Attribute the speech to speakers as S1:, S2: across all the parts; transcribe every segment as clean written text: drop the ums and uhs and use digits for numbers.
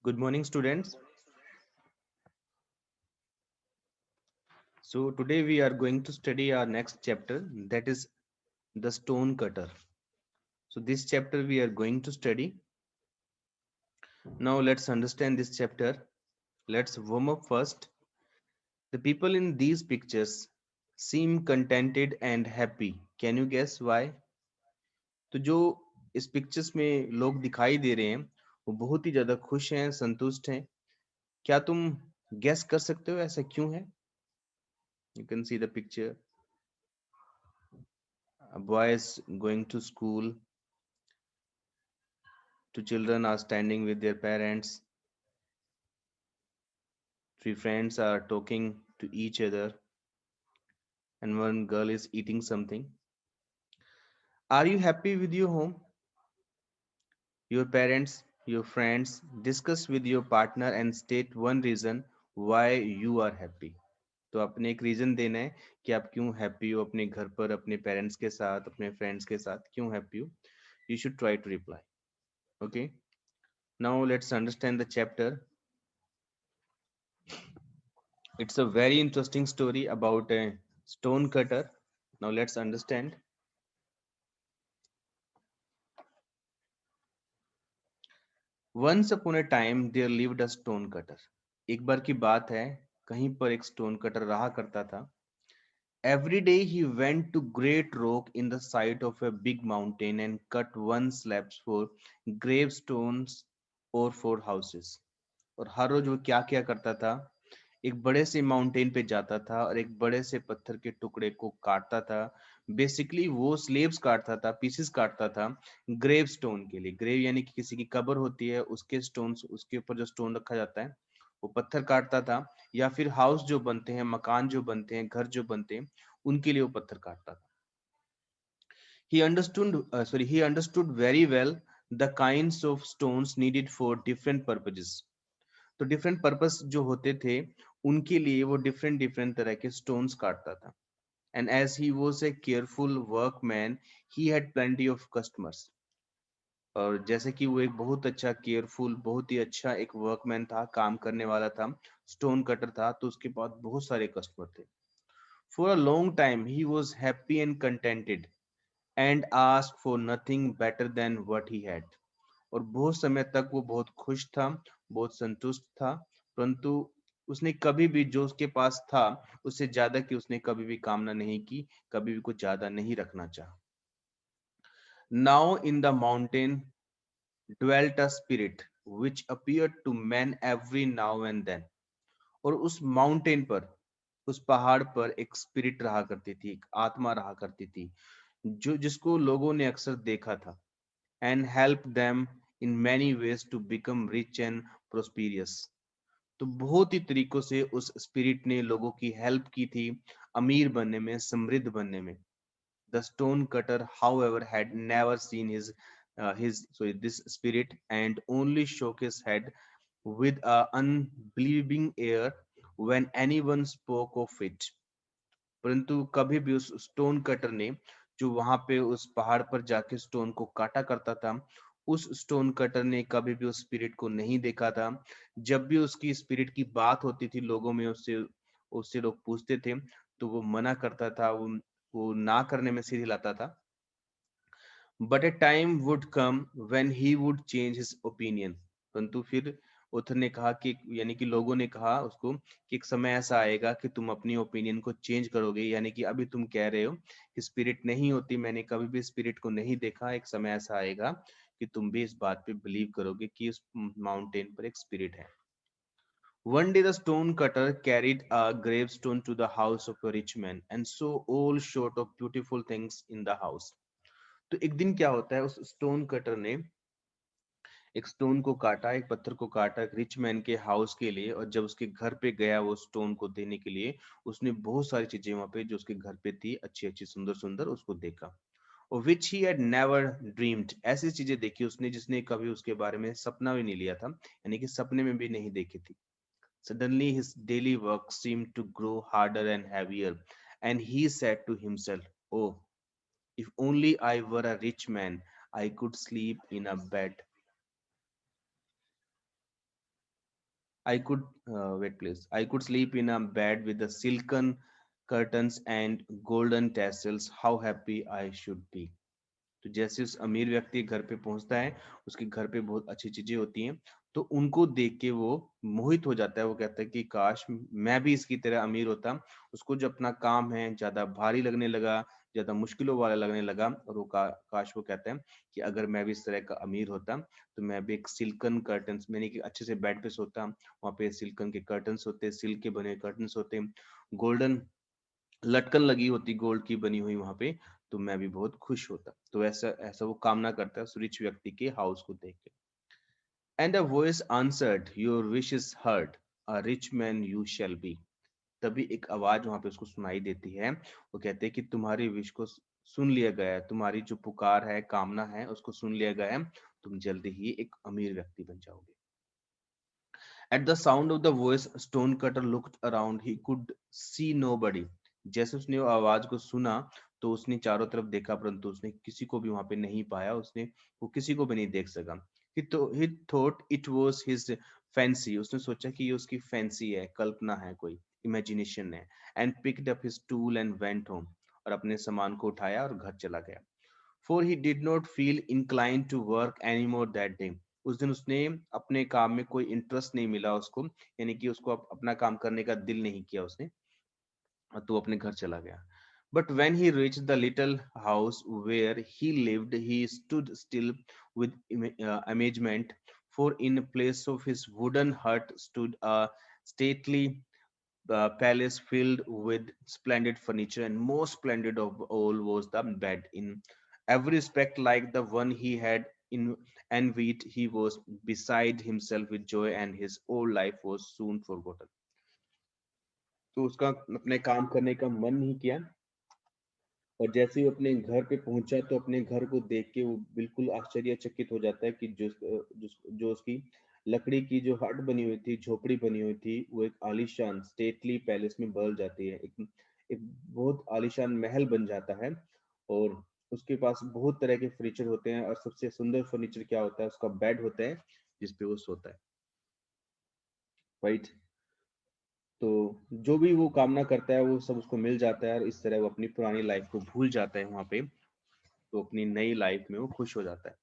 S1: Good morning, students. So, today we are going to study our next chapter, that is the stone cutter. So, this chapter we are going to study. Now, let's understand this chapter. Let's warm up first. The people in these pictures seem contented and happy. Can you guess why? तो जो इस pictures में लोग दिखाई दे रहे हैं वो बहुत ही ज्यादा खुश हैं, संतुष्ट हैं. क्या तुम गेस कर सकते हो ऐसा क्यों है? You can see the picture. A boy is going to school. Two children are standing with their parents. Three friends are talking to each other, and one girl is eating something. Are you happy with your home? Your parents, your friends, discuss with your partner and state one reason why you are happy. तो अपने एक reason देना है कि आप क्यों happy हो अपने घर पर, अपने पेरेंट्स के साथ, अपने फ्रेंड्स के साथ क्यों हैप्पी हो. You should try to reply. Okay. Now let's understand the chapter. It's a very interesting story about a stone cutter. Now let's understand. Once upon a time there lived a stone cutter. एक बार की बात है, कहीं पर एक stone cutter रहा करता था. Every day he went to great rock in the side of a big mountain and cut one slabs for gravestones or for houses. और हर रोज वो क्या क्या करता था, एक बड़े से माउंटेन पे जाता था और एक बड़े से पत्थर के टुकड़े को काटता था. बेसिकली वो स्लेब्स काटता था, पीसेस काटता था ग्रेव स्टोन के लिए. ग्रेव यानी कि किसी की कब्र होती है, उसके स्टोन, उसके ऊपर जो स्टोन रखा जाता है वो पत्थर काटता था. या फिर हाउस जो बनते हैं, मकान जो बनते हैं, घर जो बनते हैं, उनके लिए वो पत्थर काटता था. He understood very well the kinds of stones needed for different purposes. तो डिफरेंट पर्पस जो होते थे उनके लिए वो डिफरेंट डिफरेंट तरह के स्टोन्स काटता था. And as he was a careful workman he had plenty of customers. और जैसे कि वो एक बहुत अच्छा केयरफुल, बहुत ही अच्छा एक वर्कमैन था, काम करने वाला था, स्टोन कटर था, तो उसके पास बहुत सारे कस्टमर थे. For a long time he was happy and contented and asked for nothing better than what he had. और बहुत समय तक वो बहुत खुश था, बहुत संतुष्ट था, परंतु उसने कभी भी जो उसके पास था उससे ज्यादा की उसने कभी भी कामना नहीं की, कभी भी कुछ ज्यादा नहीं रखना चाहा. Now in the mountain dwelt a spirit which appeared to men every now and then. और उस माउंटेन पर, उस पहाड़ पर एक स्पिरिट रहा करती थी, एक आत्मा रहा करती थी, जो जिसको लोगों ने अक्सर देखा था. And help them in many ways to become rich and prosperous. तो बहुत ही तरीकों से उस स्पिरिट ने लोगों की हेल्प की थी अमीर बनने में, समृद्ध बनने में. The stone cutter, however, had never seen this spirit and only shook his head with a unbelieving air when anyone spoke of it. परंतु कभी भी उस स्टोन कटर ने, जो वहां पे उस पहाड़ पर जाके स्टोन को काटा करता था, उस स्टोन कटर ने कभी भी उस स्पिरिट को नहीं देखा था. जब भी उसकी स्पिरिट की बात होती थी लोगों में, उससे उससे लोग पूछते थे तो वो मना करता था, वो ना करने में सिर हिलाता था. But A time would come when he would change his opinion. परंतु फिर उथर ने कहा कि, यानी कि लोगों ने कहा उसको कि एक समय ऐसा आएगा कि तुम अपनी ओपिनियन को चेंज करोगे. यानी कि अभी तुम कह रहे हो कि स्पिरिट नहीं होती, मैंने कभी भी स्पिरिट को नहीं देखा, एक समय ऐसा आएगा कि तुम भी इस बात पे बिलीव करोगे कि उस माउंटेन पर एक स्पिरिट है. One day the stone cutter carried a gravestone to the house of a rich man and saw all sort of beautiful things in the house. तो एक दिन क्या होता है, उस स्टोन कटर ने एक स्टोन को काटा, एक पत्थर को काटा एक रिच मैन के हाउस के लिए. और जब उसके घर पे गया वो स्टोन को देने के लिए, उसने बहुत सारी चीजें वहां पे जो उसके घर पे थी, अच्छी अच्छी सुंदर सुंदर, उसको देखा. और विच ही हैड नेवर ड्रीम्ड, ऐसी चीजें देखी उसने जिसने कभी उसके बारे में सपना भी नहीं लिया था, यानी कि सपने में भी नहीं देखी थी. Suddenly his daily work seemed to grow harder and heavier, and he said to himself, oh, if only I were a rich man, I could sleep in a bed. I could wait, please. I could sleep in a bed with the silken curtains and golden tassels. How happy I should be. तो जैसे उस अमीर व्यक्ति घर पे पहुंचता है, उसके घर पे बहुत अच्छी चीजें होती हैं, तो उनको देख के वो मोहित हो जाता है। वो कहता है कि काश मैं भी इसकी तरह अमीर होता। उसको जो अपना काम है ज्यादा भारी लगने लगा, ज्यादा मुश्किलों वाला लगने लगा, और वो काश वो कहता है कि अगर मैं भी इस तरह का अमीर होता तो मैं भी एक सिल्कन कर्टन्स, मैंने कि अच्छे से बेड पे सोता। वहां पे सिल्कन के कर्टन्स होते, सिल्क के बने कर्टन्स होते, गोल्डन लटकन लगी होती गोल्ड की बनी हुई वहां पे, तो मैं भी बहुत खुश होता। तो ऐसा ऐसा वो कामना करता है उस रिच व्यक्ति के हाउस को देख के। And a voice answered, your wish is heard, a rich man you shall B. तभी एक आवाज वहां पे उसको सुनाई देती है। वो कहते हैं कि तुम्हारी विश को सुन लिया गया है, तुम्हारी जो पुकार है, कामना है, उसको सुन लिया गया है। तुम जल्दी ही एक अमीर व्यक्ति बन जाओगे। At the sound of the voice, Stonecutter looked around. He could see nobody. जैसे उसने वो आवाज को सुना, तो उसने चारों तरफ देखा, परंतु उसने किसी को भी वहां पे नहीं पाया। उसने वो किसी को भी नहीं देख सका। He thought it was his fancy. उसने सोचा कि ये उसकी फैंसी है, कल्पना है, कोई इमेजिनेशन है। And picked up his tool and went home. और अपने सामान को उठाया और घर चला गया। For he did not feel inclined to work anymore that day. उस दिन उसने अपने काम में कोई इंटरेस्ट नहीं मिला उसको, यानी कि उसको अपना काम करने का दिल नहीं किया उसने, तो अपने घर चला गया। But when he reached the little house where he lived, he stood still with amazement, for in place of his wooden hut stood a stately palace filled with splendid furniture, and most splendid of all was the bed, in every respect like the one he had in envied. He was beside himself with joy, and his old life was soon forgotten. तो उसका अपने काम करने का मन नहीं किया, और जैसे ही वो अपने घर पे पहुंचा, तो अपने घर को देख के वो बिल्कुल आश्चर्यचकित हो जाता है कि जो उसकी लकड़ी की जो हट बनी हुई थी, झोपड़ी बनी हुई थी, वो एक आलीशान स्टेटली पैलेस में बदल जाती है। एक बहुत आलीशान महल बन जाता है। और उसके पास बहुत तरह के फर्नीचर होते हैं, और सबसे सुंदर फर्नीचर क्या होता है, उसका बेड होता है जिसपे वो सोता है। राइट। तो जो भी वो कामना करता है वो सब उसको मिल जाता है, और इस तरह वो अपनी पुरानी लाइफ को भूल जाता है वहां पे। तो अपनी नई लाइफ में वो खुश हो जाता है।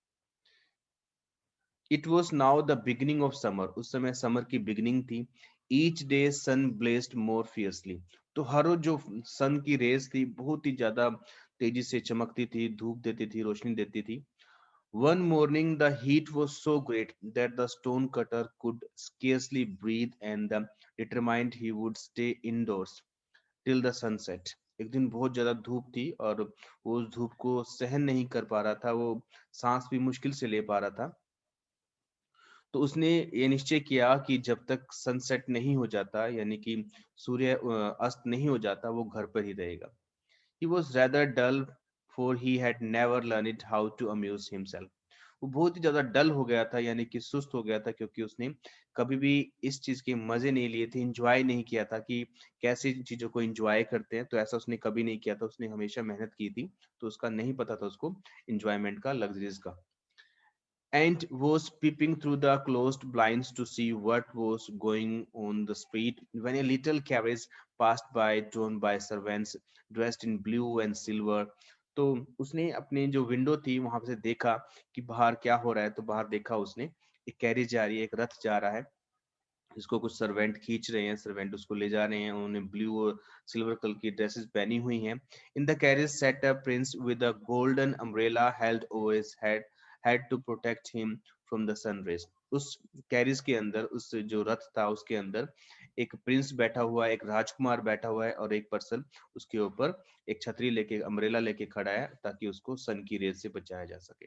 S1: It was now the beginning of summer. उस समय समर की बिगिनिंग थी। ईच डे सन ब्लेस्ड मोर फियर्सली। तो हर रोज जो सन की रेस थी बहुत ही ज्यादा तेजी से चमकती थी, धूप देती थी, रोशनी देती थी। One morning the heat was so great that the stone cutter could scarcely breathe, and determined he would stay indoors till the sunset. एक दिन बहुत ज्यादा धूप थी, और वो उस धूप को सहन नहीं कर पा रहा था, वो सांस भी मुश्किल से ले पा रहा था। तो उसने ये निश्चय किया कि जब तक सनसेट नहीं हो जाता, यानी कि सूर्य अस्त नहीं हो जाता, वो घर पर ही रहेगा। He was rather dull, for he had never learned how to amuse himself. वो बहुत ही ज्यादा डल हो गया था, यानी कि सुस्त हो गया था, क्योंकि उसने कभी भी इस चीज के मजे नहीं लिए थे, इंजॉय नहीं किया था कि कैसे इन चीजों को इंजॉय करते हैं। तो ऐसा उसने कभी नहीं किया था, उसने हमेशा मेहनत की थी, तो उसका नहीं पता था उसको इंजॉयमेंट का, लग्जरीज का। And was peeping through the closed blinds to see what was going on the street, when a little carriage passed by, drawn by servants dressed in blue and silver. तो उसने अपने जो window थी वहां से देखा कि बाहर क्या हो रहा है। तो बाहर देखा उसने, एक कैरेज जा रही है, एक रथ जा रहा है, जिसको कुछ सर्वेंट खींच रहे हैं, सर्वेंट उसको ले जा रहे हैं। उन्होंने ब्लू और सिल्वर कलर की ड्रेसेस पहनी हुई हैं। In the carriage sat a prince with a golden umbrella held over his head, had to protect him from the sun rays. उस कैरिज के अंदर, उस जो रथ था उसके अंदर एक प्रिंस बैठा हुआ है, एक राजकुमार बैठा हुआ है, और एक पर्सन उसके ऊपर एक छतरी लेके, अम्ब्रेला लेके खड़ा है, ताकि उसको सन की रेज से बचाया जा सके।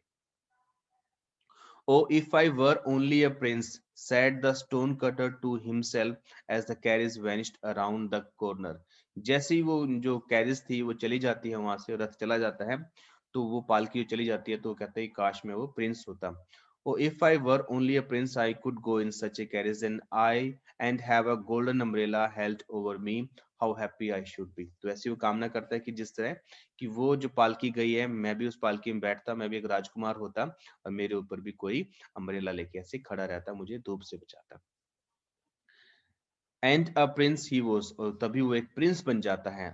S1: Oh, if I were only a prince, said the stonecutter to himself as the carriage vanished around the corner. जैसे ही वो जो कैरिज थी वो चली जाती है वहां से, रथ चला जाता है, तो वो पालकी चली जाती है, तो वो कहते हैं काश मैं वो प्रिंस होता। Oh, if I were only a prince, I could go in such a carriage, and have a golden umbrella held over me. How happy I should be. तो ऐसी वो कामना करता है कि जिस तरह कि वो जो पालकी गई है, मैं भी उस पालकी में बैठता, मैं भी एक राजकुमार होता, और मेरे ऊपर भी कोई अम्ब्रेला लेके ऐसे खड़ा रहता, मुझे धूप से बचाता। And a prince he was, और तभी वो एक प्रिंस बन जाता है.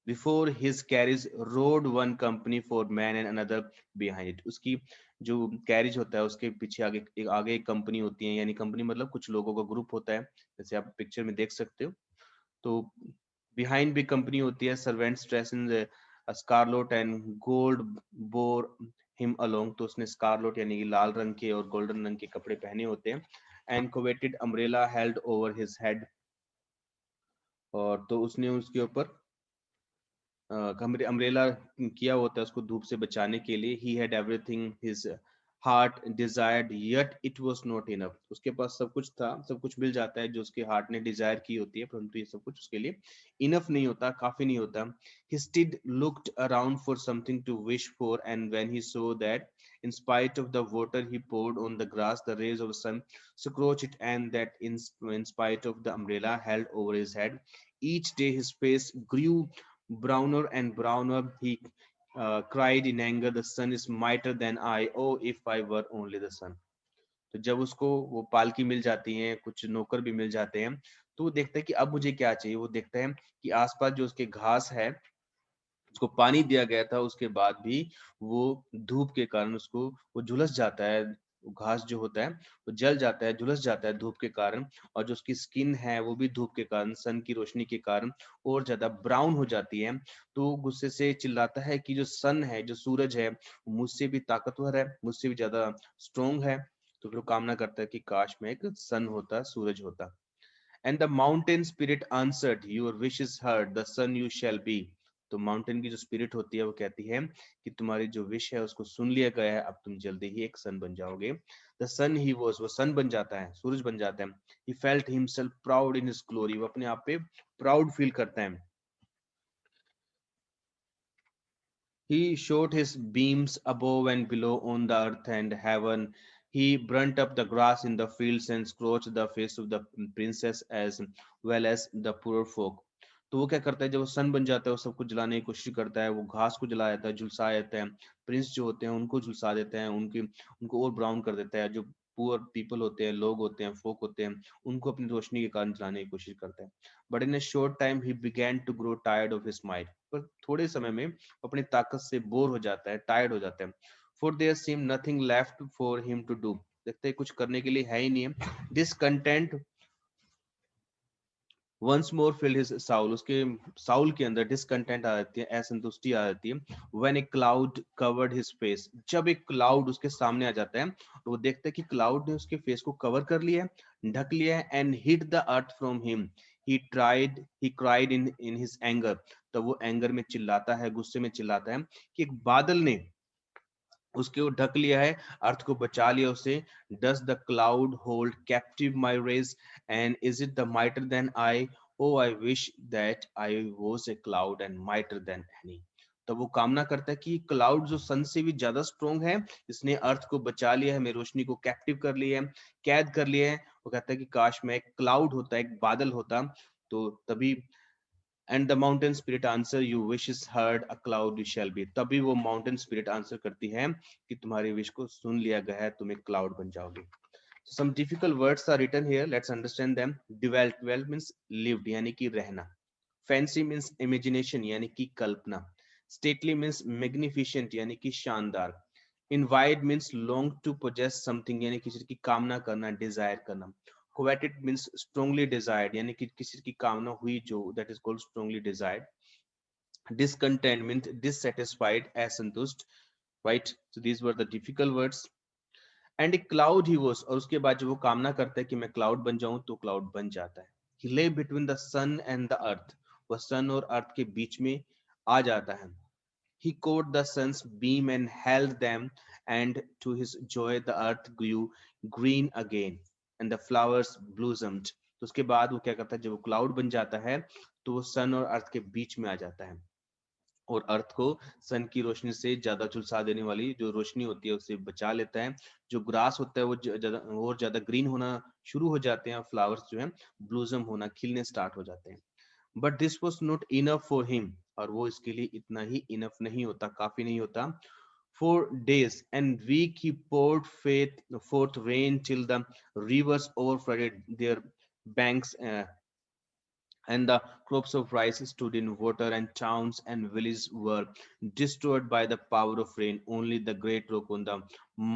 S1: Before his carriage road one company for man and another behind it. उसकी जो कैरिज होता है उसके पीछे आगे एक कंपनी होती है, यानी कंपनी मतलब कुछ लोगों का ग्रुप होता है, जैसे आप पिक्चर में देख सकते हो. तो बिहाइंड भी कंपनी होती है. Servants dress in scarlet and gold bore him along. तो उसने स्कारलोट यानी कि लाल रंग के और गोल्डन रंग के कपड़े पहने होते हैं. And coveted umbrella held over his head. और तो उसने उसके ऊपर अम्ब्रेला किया होता है उसको धूप से बचाने के लिए. He had everything his heart desired yet it was not enough. उसके पास सब कुछ था, सब कुछ मिल जाता है जो उसके हार्ट ने डिजायर की होती है, परंतु ये सब कुछ उसके लिए इनफ नहीं होता, काफी नहीं होता. He still looked around for something to wish for, and when he saw that in spite of the water he poured on the grass the rays of the sun scorched it, and that in spite of the umbrella held over his head each day his face grew browner and browner. He cried in anger, the sun is mightier than I. Oh, if I were only the sun. तो जब उसको वो पालकी मिल जाती है, कुछ नौकर भी मिल जाते हैं, तो वो देखता है कि अब मुझे क्या चाहिए. वो देखता है कि आसपास जो उसके घास है, उसको पानी दिया गया था, उसके बाद भी वो धूप के कारण उसको वो झुलस जाता है. वो घास जो होता है वो जल जाता है, झुलस जाता है धूप के कारण. और जो उसकी स्किन है वो भी धूप के कारण, सन की रोशनी के कारण और ज्यादा ब्राउन हो जाती है. तो वो गुस्से से चिल्लाता है कि जो सन है, जो सूरज है, मुझसे भी ताकतवर है, मुझसे भी ज्यादा स्ट्रोंग है. तो फिर वो कामना करता है कि काश मैं एक सन होता, सूरज होता. And the mountain spirit answered, your wish is heard, the sun you shall be. तो माउंटेन की जो स्पिरिट होती है वो कहती है कि तुम्हारी जो विश है उसको सुन लिया गया है, अब तुम जल्दी ही एक सन बन जाओगे. द सन ही वॉज, वो सन बन जाता है, सूरज बन जाता है. He felt himself proud in his glory, वो अपने आप पे प्राउड फील करता है. He showed his beams above and below on the earth and heaven. He burnt up the grass in the fields and scorched the face of the princess as well as the poor folk. तो वो क्या करता है, जब वो सन बन जाता है वो सबको जलाने की कोशिश करता है, वो घास को जला देता है, झुलसा देता है. प्रिंस जो होते हैं उनको झुलसा देता है, उनकी उनको और ब्राउन कर देता है. जो पुअर पीपल होते हैं, लोग होते हैं, फोक होते हैं, उनको अपनी रोशनी के कारण जलाने की कोशिश करता है. But in a short time he began to grow tired of his might. पर थोड़े समय में अपनी ताकत से बोर हो जाता है, टायर्ड हो जाता है. For there seem nothing left for him to do. देखते हैं कुछ करने के लिए है ही नहीं है. Discontent once more filled his soul. उसके साउल के अंदर डिसकंटेंट आ जाती है, असंतुष्टि आ जाती है. When A cloud covered his face. जब एक क्लाउड उसके सामने आ जाता है तो वो देखता है कि क्लाउड ने उसके फेस को कवर कर लिया है, ढक लिया है. And hid the earth from him. He cried in his anger. तो वो एंगर में चिल्लाता है, गुस्से में चिल्लाता है कि एक बादल ने उसके वो ढक लिया है, अर्थ को बचा लिया उसे. Does the cloud hold captive my rays and is it the mightier than I. Oh I wish that I was a cloud and mightier than any. तो वो कामना करता है कि क्लाउड जो सन से भी ज्यादा स्ट्रोंग है, इसने अर्थ को बचा लिया है, मेरी रोशनी को कैप्टिव कर लिया है, कैद कर लिया है. वो कहता है कि काश मैं एक क्लाउड होता, एक बादल होता. तो तभी and the mountain spirit answer, you wish is heard, a cloud you shall B. तभी वो माउंटेन स्पिरिट आंसर करती है कि तुम्हारी विश को सुन लिया गया है, तुम एक क्लाउड बन जाओगे. Some difficult words are written here, let's understand them. Dwell means lived यानी कि रहना. फैंसी मींस इमेजिनेशन यानी कि कल्पना. स्टेटली मींस मैग्निफिसेंट यानी कि शानदार. Envied means long to possess something यानी किसी की कामना करना, डिजायर करना. coveted means strongly desired यानी कि किसी की कामना हुई जो, that is called strongly desired. Discontent means dissatisfied, असंतुष्ट. Right, so these were the difficult words. And a cloud he was, और उसके बाद जब वो कामना करता है कि मैं क्लाउड बन जाऊं तो क्लाउड बन जाता है. He lay between the sun and the earth. वह सन और अर्थ के बीच में आ जाता है. He caught the sun's beam and held them, and to his joy the earth grew green again and the flowers blossomed. तो उसके बाद वो क्या करता है, जब वो क्लाउड बन जाता है तो वो सन और अर्थ के बीच में आ जाता है और अर्थ को सन की रोशनी से ज्यादा झुलसा देने वाली जो रोशनी होती है उससे बचा लेता है. जो ग्रास होता है वो ज्यादा और ज्यादा ग्रीन होना शुरू हो जाते हैं, फ्लावर्स जो है ब्लूजम होना, खिलने स्टार्ट हो जाते हैं. But this was not enough for him. और वो इसके लिए इतना ही इनफ नहीं होता, काफी नहीं होता. For days and weeks he poured forth rain till the rivers overflooded their banks. and the crops of rice stood in water, and towns and villages were destroyed by the power of rain. Only the great rock on the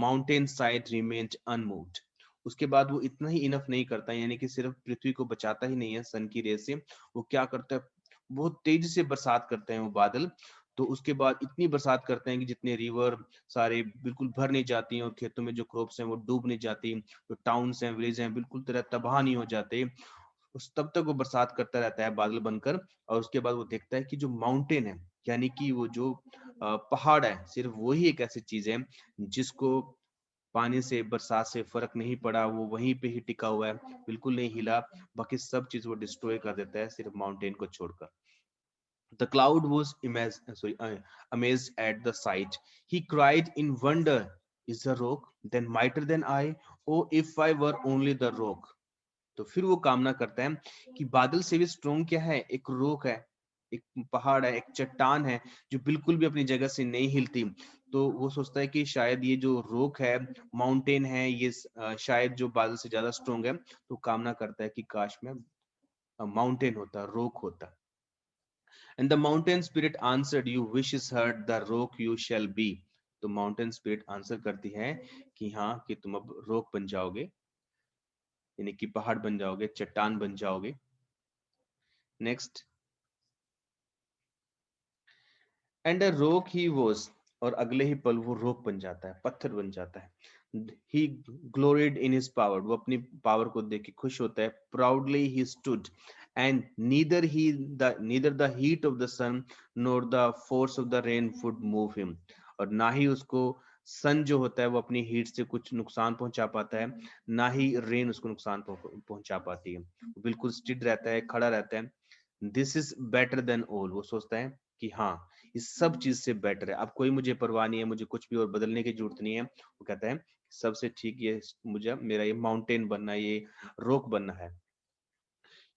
S1: mountain side remained unmoved. उसके बाद वो इतना ही enough नहीं करता, यानी कि सिर्फ पृथ्वी को बचाता ही नहीं है सन की रेस से, वो क्या करता है, बहुत तेजी से बरसात करते हैं वो बादल। तो उसके बाद इतनी बरसात करते हैं कि जितने रिवर सारे बिल्कुल भर नहीं जाती हैं, और खेतों में जो क्रॉप्स हैं वो डूब नहीं जाती, जो टाउन्स हैं विलेज हैं बिल्कुल तरह तबाह नहीं हो जाते। उस तब तक वो बरसात करता रहता है बादल बनकर। और उसके बाद वो देखता है कि जो माउंटेन है, यानी कि वो जो पहाड़ है, सिर्फ वही एक ऐसी चीज है जिसको पानी से बरसात से फर्क नहीं पड़ा, वो वहीं पे ही टिका हुआ है, बिल्कुल नहीं हिला। बाकी सब चीज वो डिस्ट्रॉय कर देता है सिर्फ माउंटेन को छोड़कर। The cloud was amazed at the sight. He cried in wonder, "Is the rock then mightier than I? Oh, if I were only the rock!" तो फिर वो कामना करता है कि बादल से भी स्ट्रोंग क्या है, एक रोक है, एक पहाड़ है, एक चट्टान है जो बिल्कुल भी अपनी जगह से नहीं हिलती। तो वो सोचता है कि शायद ये जो रोक है, माउंटेन है, ये शायद जो बादल से ज्यादा स्ट्रोंग है। तो कामना करता है कि काश में माउंटेन होता, रोक होता। And the mountain spirit answered, "You wish is heard, the rock you shall be." तो माउंटेन स्पिरिट आंसर करती है कि हाँ, कि तुम अब रोक बन जाओगे, यानी कि पहाड़ बन जाओगे, चट्टान बन जाओगे। Next, and a rock he was, और अगले ही पल वो रॉक बन जाता है, पत्थर बन जाता है। ही ग्लोरिड इन हिज पावर, वो अपनी पावर को देख के खुश होता है। Proudly he stood, and neither the heat of the sun nor the force of the rain would move him, और ना ही उसको सन जो होता है वो अपनी हीट से कुछ नुकसान पहुंचा पाता है, ना ही रेन उसको नुकसान पहुंचा पाती है। वो बिल्कुल स्टिड रहता है, खड़ा रहता है। This is better than all, वो सोचता है कि हाँ, इस सब चीज से बेटर है, अब कोई मुझे परवाह नहीं है, मुझे कुछ भी और बदलने की जरूरत नहीं है। वो कहता है सबसे ठीक ये मुझे, मेरा ये माउंटेन बनना, ये रोक बनना है।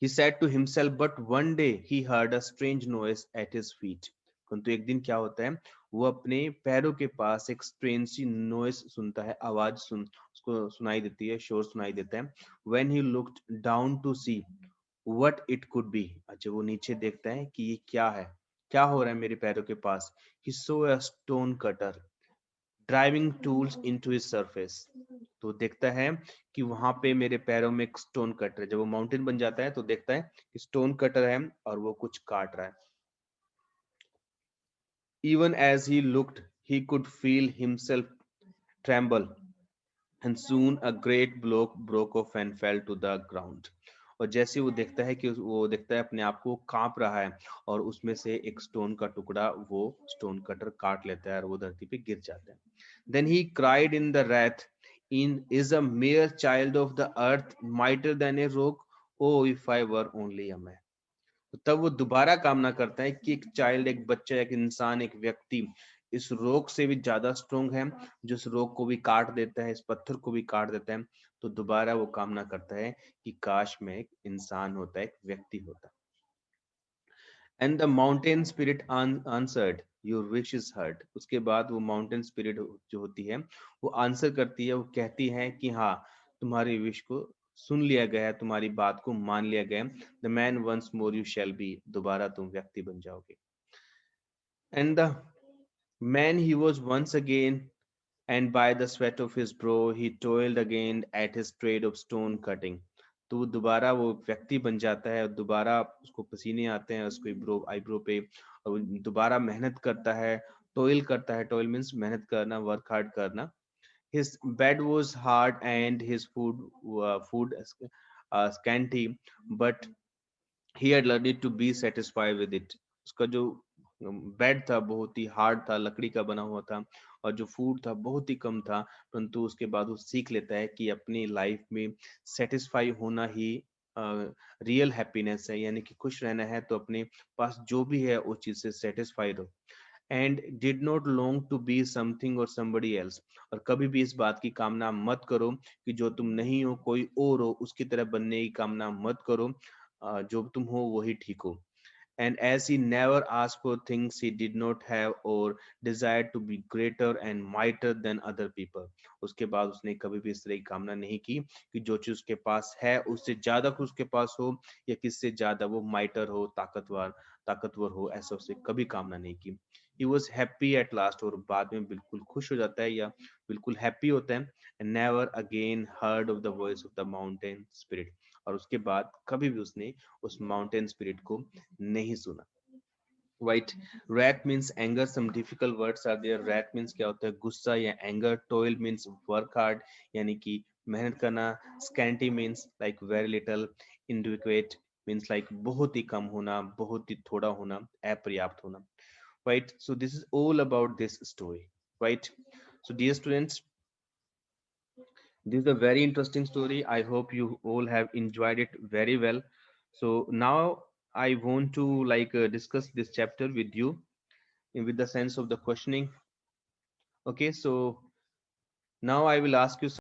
S1: He said to himself, but one day he heard a strange noise at his feet. परंतु एक दिन क्या होता है, वो अपने पैरों के पास एक स्ट्रेंज सी नॉइस सुनता है, आवाज उसको सुनाई देती है, शोर सुनाई देता है। When he looked down to see what it could be, अच्छा वो नीचे देखता है कि ये क्या है, क्या हो रहा है मेरे पैरों के पास। He saw a stone cutter driving tools into his surface, तो देखता है कि वहां पे मेरे पैरों में एक स्टोन कटर है। जब वो माउंटेन बन जाता है तो देखता है कि स्टोन कटर है और वो कुछ काट रहा है। Even as he looked he could feel himself tremble, and soon a great block broke off and fell to the ground. और जैसे वो देखता है कि वो देखता है अपने आप को कांप रहा है, और उसमें से एक स्टोन का टुकड़ा वो स्टोन कटर काट लेता है और वो धरती पे गिर जाता है। Then he cried in the wrath, in is a mere child of the earth mightier than a rock? Oh, if I were only a man! तो तब वो दोबारा कामना करता है कि एक चाइल्ड, एक बच्चा, एक इंसान, एक व्यक्ति इस रोग से भी ज्यादा स्ट्रोंग है, जो इस रोग को भी काट देता है, इस पत्थर को भी काट देता है। तो दोबारा वो कामना करता है कि काश में एक इंसान होता, एक व्यक्ति होता। And the mountain spirit answered, your wish is heard. उसके बाद वो माउंटेन स्पिरिट जो होती है वो आंसर करती है, वो कहती है कि हाँ, तुम्हारी विश को सुन लिया गया है, तुम्हारी बात को मान लिया गया है। The man once more you shall be, दोबारा तुम व्यक्ति बन जाओगे। And the man he was once again, and by the sweat of his brow he toiled again at his trade of stone cutting। तो वो दोबारा वो व्यक्ति बन जाता है, और दोबारा उसको पसीने आते हैं उसको आईब्रो पे, और वो दोबारा मेहनत करता है, टॉयल करता है। टॉयल मीन्स मेहनत करना, वर्क हार्ड करना। His bed was hard and his food scanty, but he had learned to be satisfied with it। उसका जो बेड था बहुत ही हार्ड था, लकड़ी का बना हुआ था, और जो फूड था बहुत ही कम था, परंतु उसके बाद वो सीख लेता है कि अपनी लाइफ में सेटिस्फाई होना ही रियल हैप्पीनेस है, यानी कि खुश रहना है तो अपने पास जो भी है उस चीज से सेटिस्फाइड हो। And did not long to be something और somebody एल्स, और कभी भी इस बात की कामना मत करो कि जो तुम नहीं हो कोई और हो, उसकी तरह बनने की कामना मत करो। जो तुम हो वही ठीक हो। and as he never asked for things he did not have or desired to be greater and mightier than other people. उसके बाद उसने कभी भी इस तरह की कामना नहीं की कि जो चीज उसके पास है उससे ज्यादा कुछ उसके पास हो या किससे ज्यादा वो माइटर हो, ताकतवर हो, ऐसा उसने कभी कामना नहीं की. He was happy at last, और बाद में बिल्कुल खुश हो जाता है या बिल्कुल हैप्पी होता है. And never again heard of the voice of the mountain spirit, और उसके बाद कभी भी उसने उस माउंटेन स्पिरिट को नहीं सुना. Right. Wrath means anger. Some difficult words are there. Wrath means क्या होता है, गुस्सा या anger. Toil means work hard, यानी कि मेहनत करना. Scanty means like very little. Inadequate means like बहुत ही कम होना, बहुत ही थोड़ा होना, अपर्याप्त होना. Right. So this is all about this story. Right. So dear students, this is a very interesting story. I hope you all have enjoyed it very well. So now I want to like discuss this chapter with you with the sense of the questioning. Okay, so now I will ask you